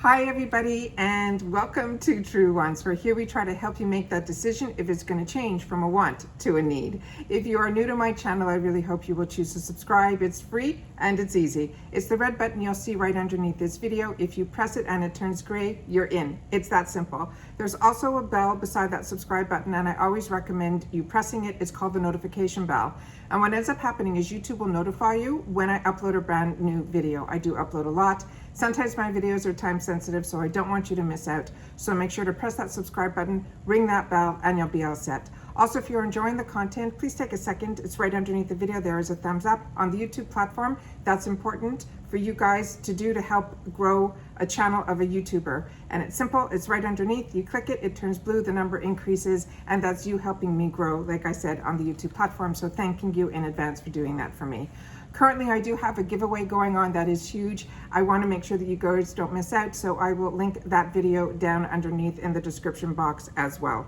Hi everybody, and welcome to True Wants, where here we try to help you make that decision if it's going to change from a want to a need. If you are new to my channel, I really hope you will choose to subscribe. It's free and it's easy. It's the red button you'll see right underneath this video. If you press it and it turns gray, you're in. It's that simple. There's also a bell beside that subscribe button, and I always recommend you pressing it. It's called the notification bell. And what ends up happening is YouTube will notify you when I upload a brand new video. I do upload a lot. Sometimes my videos are time sensitive, so I don't want you to miss out. So make sure to press that subscribe button, ring that bell, and you'll be all set. Also, if you're enjoying the content, please take a second. It's right underneath the video. There is a thumbs up on the YouTube platform. That's important for you guys to do to help grow a channel of a YouTuber. And it's simple. It's right underneath. You click it, it turns blue, the number increases, and that's you helping me grow, like I said, on the YouTube platform. So thanking you in advance for doing that for me. Currently, I do have a giveaway going on that is huge. I want to make sure that you guys don't miss out, so I will link that video down underneath in the description box as well.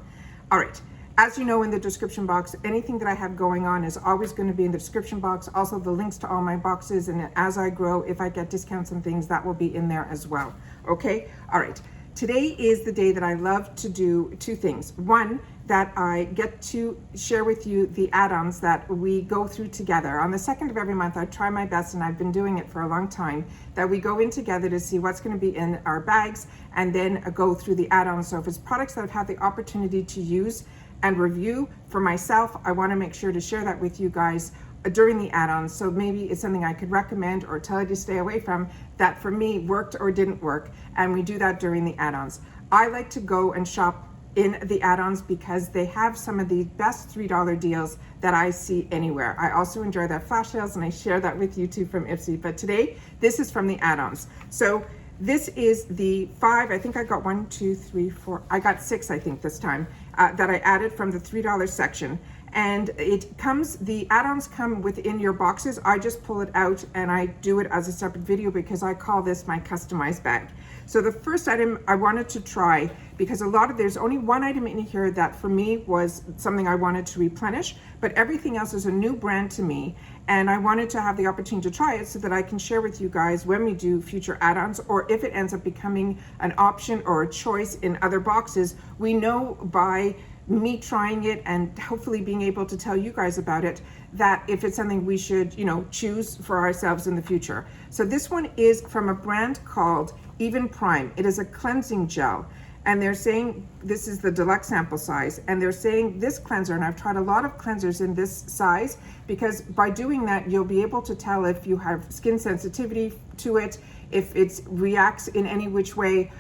All right, as you know, in the description box, anything that I have going on is always going to be in the description box. Also, the links to all my boxes, and as I grow, if I get discounts and things, that will be in there as well. Okay, all right. Today is the day that I love to do two things. One, that I get to share with you the add-ons that we go through together. On the 2nd of every month, I try my best, and I've been doing it for a long time, that we go in together to see what's going to be in our bags and then go through the add-ons. So if it's products that I've had the opportunity to use and review for myself, I want to make sure to share that with you guys during the add-ons. So maybe it's something I could recommend or tell you to stay away from that for me worked or didn't work, and we do that during the add-ons. I like to go and shop in the add-ons because they have some of the best $3 deals that I see anywhere. I also enjoy their flash sales, and I share that with you too from IPSY. But today, this is from the add-ons. So this is the 5, I think I got 1, 2, 3, 4, I got 6, I think this time, that I added from the $3 section. And it comes, the add-ons come within your boxes. I just pull it out and I do it as a separate video because I call this my customized bag. So the first item I wanted to try, because there's only one item in here that for me was something I wanted to replenish, but everything else is a new brand to me. And I wanted to have the opportunity to try it so that I can share with you guys when we do future add-ons, or if it ends up becoming an option or a choice in other boxes, we know by me trying it and hopefully being able to tell you guys about it, that if it's something we should, choose for ourselves in the future. So this one is from a brand called EVENPRIME. It is a cleansing gel, and they're saying this is the deluxe sample size, and they're saying this cleanser, and I've tried a lot of cleansers in this size, because by doing that, you'll be able to tell if you have skin sensitivity to it, if it reacts in any which way.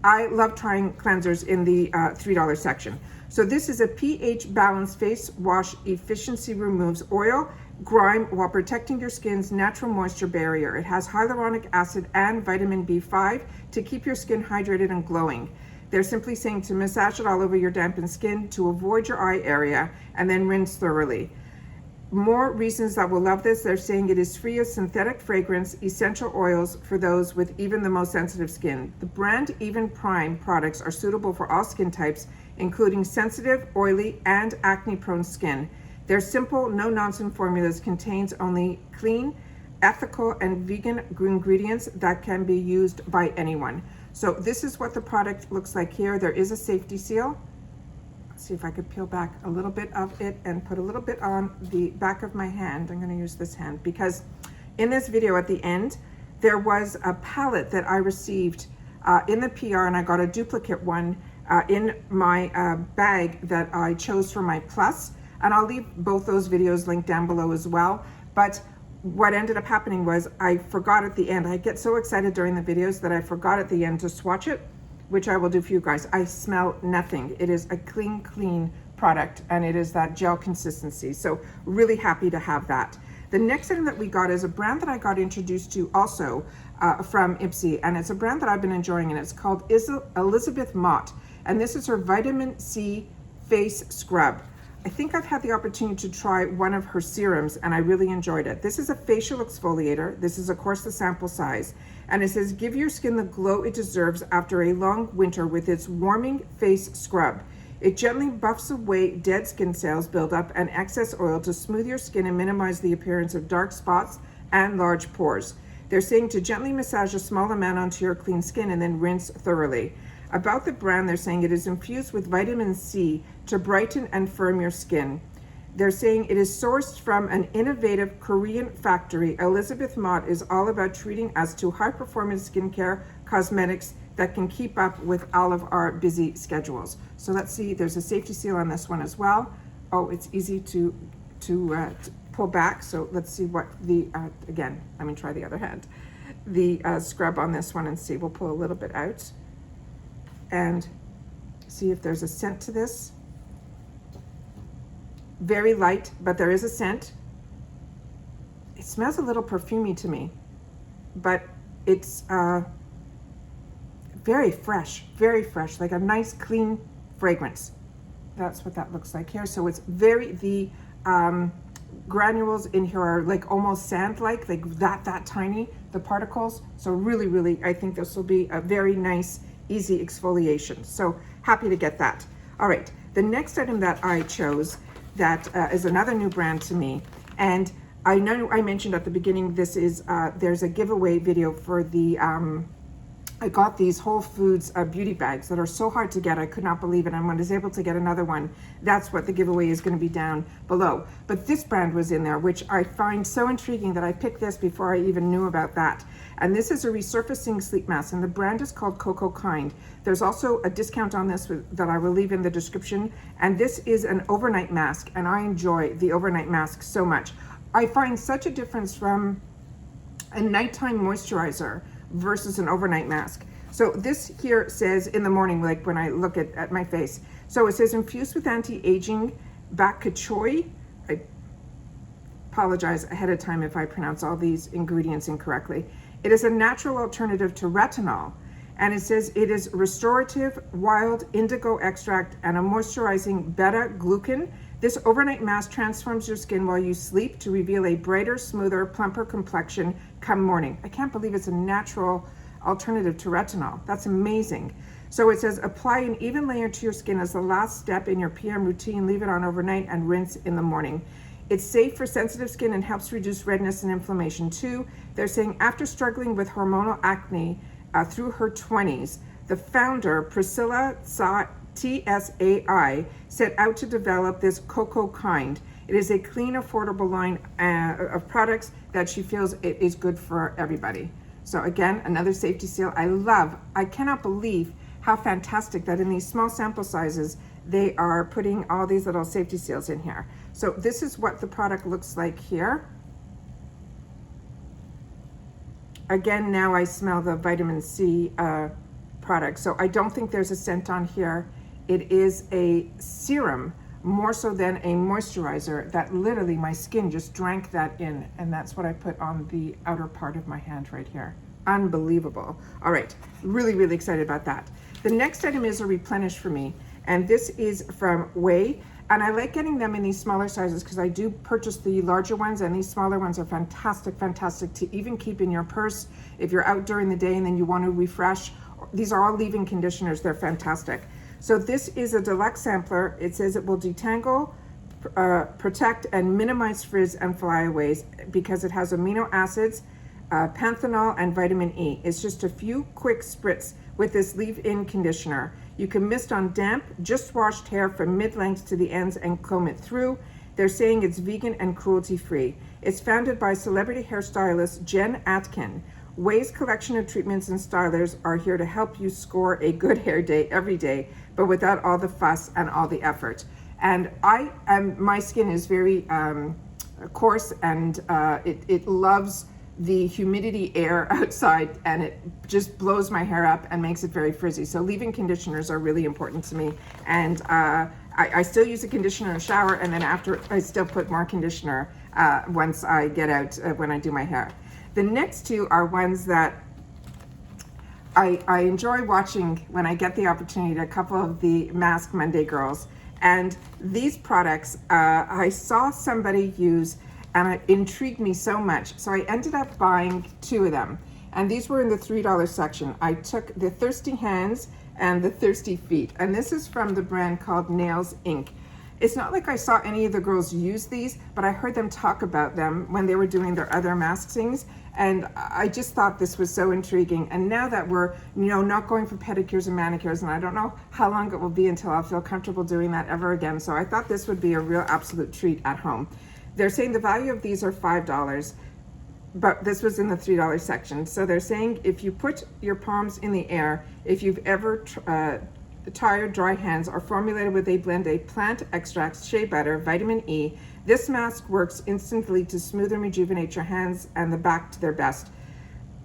I love trying cleansers in the $3 section. So this is a pH balanced face wash. Efficiency removes oil, grime while protecting your skin's natural moisture barrier. It has hyaluronic acid and vitamin B5 to keep your skin hydrated and glowing. They're simply saying to massage it all over your dampened skin to avoid your eye area and then rinse thoroughly. More reasons that will love this. They're saying it is free of synthetic fragrance, essential oils for those with even the most sensitive skin. The brand EVENPRIME products are suitable for all skin types, including sensitive, oily, and acne-prone skin. Their simple, no-nonsense formulas contains only clean, ethical, and vegan ingredients that can be used by anyone. So this is what the product looks like here. There is a safety seal. See if I could peel back a little bit of it and put a little bit on the back of my hand. I'm going to use this hand because in this video at the end, there was a palette that I received in the PR, and I got a duplicate one in my bag that I chose for my plus. And I'll leave both those videos linked down below as well. But what ended up happening was I forgot at the end. I get so excited during the videos that I forgot at the end to swatch it, which I will do for you guys. I smell nothing. It is a clean product, and it is that gel consistency. So really happy to have that. The next item that we got is a brand that I got introduced to also from IPSY, and it's a brand that I've been enjoying, and it's called Elizabeth Mott. And this is her vitamin C face scrub. I think I've had the opportunity to try one of her serums, and I really enjoyed it. This is a facial exfoliator. This is, of course, the sample size. And it says, give your skin the glow it deserves after a long winter with its warming face scrub. It gently buffs away dead skin cells buildup and excess oil to smooth your skin and minimize the appearance of dark spots and large pores. They're saying to gently massage a small amount onto your clean skin and then rinse thoroughly. About the brand, they're saying it is infused with vitamin C to brighten and firm your skin. They're saying it is sourced from an innovative Korean factory. Elizabeth Mott is all about treating us to high-performance skincare cosmetics that can keep up with all of our busy schedules. So let's see, there's a safety seal on this one as well. Oh, it's easy to pull back. So let's see what the, again, let me try the other hand. The scrub on this one and see, we'll pull a little bit out and see if there's a scent to this. Very light, but there is a scent. It smells a little perfumey to me, but it's very fresh, like a nice clean fragrance. That's what that looks like here. So it's the granules in here are like almost sand-like, like that tiny, the particles. So really, I think this will be a very nice, easy exfoliation. So happy to get that. All right, the next item that I chose that is another new brand to me. And I know I mentioned at the beginning, this is, there's a giveaway video for the, I got these Whole Foods beauty bags that are so hard to get. I could not believe it. And when I was able to get another one, that's what the giveaway is going to be down below. But this brand was in there, which I find so intriguing that I picked this before I even knew about that. And this is a resurfacing sleep mask, and the brand is called COCOKIND. There's also a discount on this that I will leave in the description. And this is an overnight mask, and I enjoy the overnight mask so much. I find such a difference from a nighttime moisturizer versus an overnight mask. So this here says in the morning, like when I look at my face. So it says infused with anti-aging bak choy. I apologize ahead of time if I pronounce all these ingredients incorrectly. It is a natural alternative to retinol. And it says it is restorative wild indigo extract and a moisturizing beta-glucan. This overnight mask transforms your skin while you sleep to reveal a brighter, smoother, plumper complexion come morning. I can't believe it's a natural alternative to retinol. That's amazing. So it says apply an even layer to your skin as the last step in your PM routine. Leave it on overnight and rinse in the morning. It's safe for sensitive skin and helps reduce redness and inflammation too. They're saying after struggling with hormonal acne through her 20s, the founder, Priscilla TSAI, set out to develop this COCOKIND. It is a clean, affordable line of products that she feels it is good for everybody. So again, another safety seal. I cannot believe how fantastic that in these small sample sizes, they are putting all these little safety seals in here. So this is what the product looks like here. Again, now I smell the vitamin C product. So I don't think there's a scent on here. It is a serum more so than a moisturizer that literally my skin just drank that in. And that's what I put on the outer part of my hand right here. Unbelievable. All right, really excited about that. The next item is a replenish for me. And this is from OUAI. And I like getting them in these smaller sizes because I do purchase the larger ones, and these smaller ones are fantastic to even keep in your purse if you're out during the day and then you want to refresh. These are all leave-in conditioners. They're fantastic. So this is a deluxe sampler. It says it will detangle, protect, and minimize frizz and flyaways because it has amino acids, panthenol, and vitamin E. It's just a few quick spritz with this leave-in conditioner. You can mist on damp, just washed hair from mid-length to the ends and comb it through. They're saying it's vegan and cruelty-free. It's founded by celebrity hairstylist Jen Atkin. OUAI's collection of treatments and stylers are here to help you score a good hair day every day, but without all the fuss and all the effort. And my skin is very coarse, and it loves the humidity air outside, and it just blows my hair up and makes it very frizzy. So leave-in conditioners are really important to me. And I still use a conditioner in the shower, and then after I still put more conditioner once I get out when I do my hair. The next two are ones that I enjoy watching when I get the opportunity, a couple of the Mask Monday girls. And these products I saw somebody use, and it intrigued me so much. So I ended up buying two of them. And these were in the $3 section. I took the Thirsty Hands and the Thirsty Feet. And this is from the brand called Nails Inc. It's not like I saw any of the girls use these, but I heard them talk about them when they were doing their other mask things. And I just thought this was so intriguing. And now that we're, not going for pedicures and manicures, and I don't know how long it will be until I'll feel comfortable doing that ever again. So I thought this would be a real absolute treat at home. They're saying the value of these are $5, but this was in the $3 section. So they're saying if you put your palms in the air, if you've ever tired, dry hands are formulated with a blend of plant extracts, shea butter, vitamin E. This mask works instantly to smooth and rejuvenate your hands and the back to their best.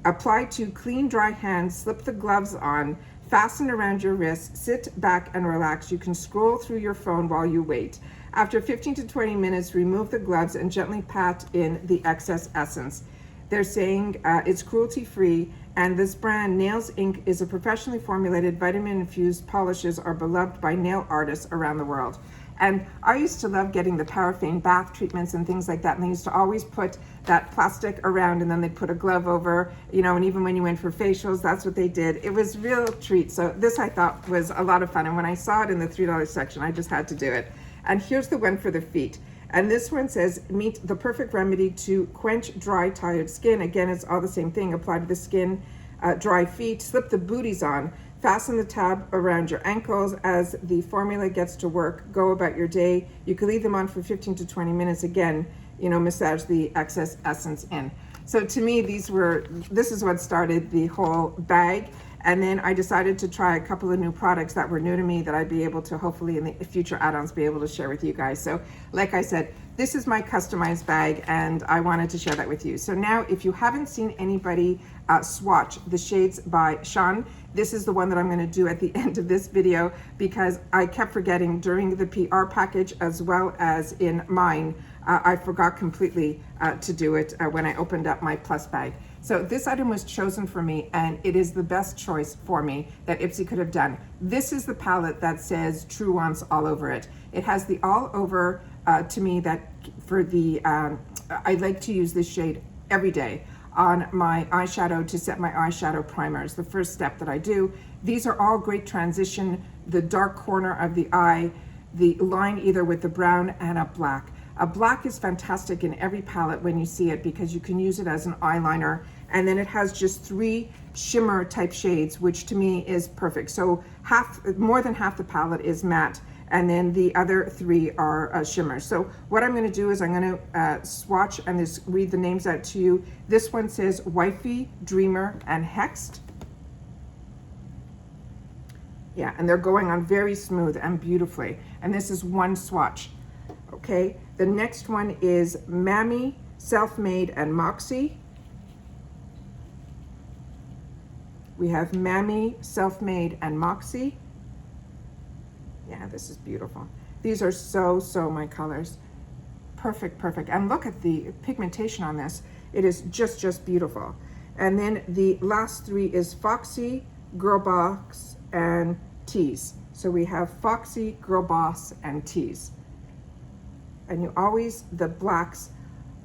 Apply to clean, dry hands, slip the gloves on, fasten around your wrists, sit back and relax. You can scroll through your phone while you wait. After 15 to 20 minutes, remove the gloves and gently pat in the excess essence. They're saying it's cruelty-free, and this brand, Nails Inc., is a professionally formulated vitamin-infused polishes are beloved by nail artists around the world. And I used to love getting the paraffin bath treatments and things like that, and they used to always put that plastic around and then they'd put a glove over, and even when you went for facials, that's what they did. It was a real treat. So this I thought was a lot of fun, and when I saw it in the $3 section, I just had to do it. And here's the one for the feet. And this one says, meet the perfect remedy to quench dry, tired skin. Again, it's all the same thing. Apply to the skin, dry feet, slip the booties on, fasten the tab around your ankles. As the formula gets to work, go about your day. You can leave them on for 15 to 20 minutes. Again, massage the excess essence in. So to me, this is what started the whole bag. And then I decided to try a couple of new products that were new to me that I'd be able to hopefully in the future add-ons be able to share with you guys. So like I said, this is my customized bag and I wanted to share that with you. So now if you haven't seen anybody swatch the shades by Sean, this is the one that I'm going to do at the end of this video because I kept forgetting during the PR package as well as in mine. I forgot completely to do it when I opened up my Plus bag. So this item was chosen for me and it is the best choice for me that IPSY could have done. This is the palette that says True Wants all over it. It has the all over to me that for the, I like to use this shade every day on my eyeshadow to set my eyeshadow primers. The first step that I do. These are all great transition, the dark corner of the eye, the line either with the brown and a black. A black is fantastic in every palette when you see it because you can use it as an eyeliner, and then it has just 3 shimmer type shades, which to me is perfect. So more than half the palette is matte, and then the other 3 are shimmers. So what I'm going to do is I'm going to swatch and just read the names out to you. This one says Wifey, Dreamer, and Hexed. Yeah, and they're going on very smooth and beautifully. And this is one swatch. Okay, the next one is Mammy, Self-Made, and Moxie. We have Mammy, Self-Made, and Moxie. Yeah, this is beautiful. These are so my colors. Perfect, perfect. And look at the pigmentation on this. It is just beautiful. And then the last 3 is Foxy, Girl Boss, and Tease. So we have Foxy, Girl Boss, and Tease. And you always, the blacks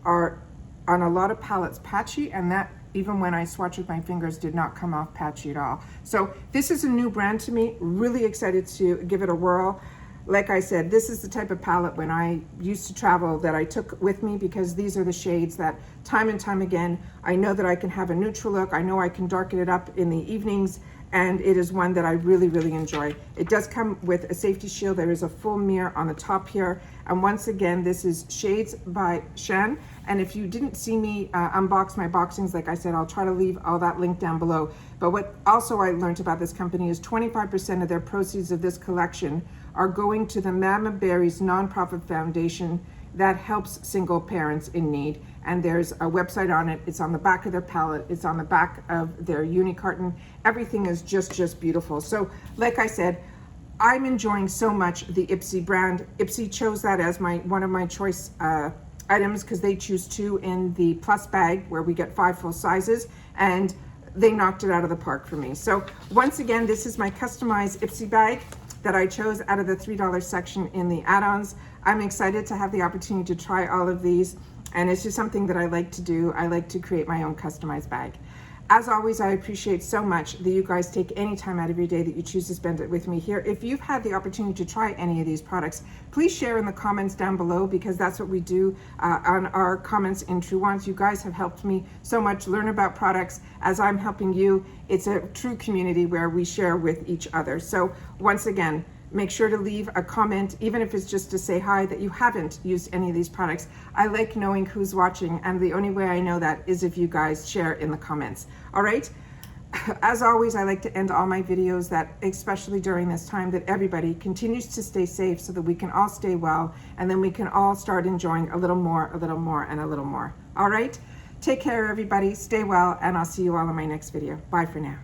are on a lot of palettes patchy, and that even when I swatch with my fingers did not come off patchy at all. So this is a new brand to me, really excited to give it a whirl. Like I said, this is the type of palette when I used to travel that I took with me because these are the shades that time and time again, I know that I can have a neutral look. I know I can darken it up in the evenings, and it is one that I really enjoy. It does come with a safety shield. There is a full mirror on the top here. And once again, this is Shades by Shan. And if you didn't see me unbox my boxings, like I said, I'll try to leave all that link down below. But what also I learned about this company is 25% of their proceeds of this collection are going to the Mama Berry's nonprofit foundation that helps single parents in need. And there's a website on it. It's on the back of their palette. It's on the back of their uni carton. Everything is just beautiful. So like I said, I'm enjoying so much the IPSY brand. IPSY chose that as one of my choice items because they choose 2 in the Plus bag where we get 5 full sizes, and they knocked it out of the park for me. So once again, this is my customized IPSY bag that I chose out of the $3 section in the add-ons. I'm excited to have the opportunity to try all of these, and it's just something that I like to do. I like to create my own customized bag. As always, I appreciate so much that you guys take any time out of your day that you choose to spend it with me here. If you've had the opportunity to try any of these products, please share in the comments down below, because that's what we do on our comments in True Wants. You guys have helped me so much learn about products as I'm helping you. It's a true community where we share with each other. So once again, make sure to leave a comment, even if it's just to say hi, that you haven't used any of these products. I like knowing who's watching, and the only way I know that is if you guys share in the comments. All right? As always, I like to end all my videos that, especially during this time, that everybody continues to stay safe so that we can all stay well, and then we can all start enjoying a little more, and a little more. All right? Take care, everybody. Stay well, and I'll see you all in my next video. Bye for now.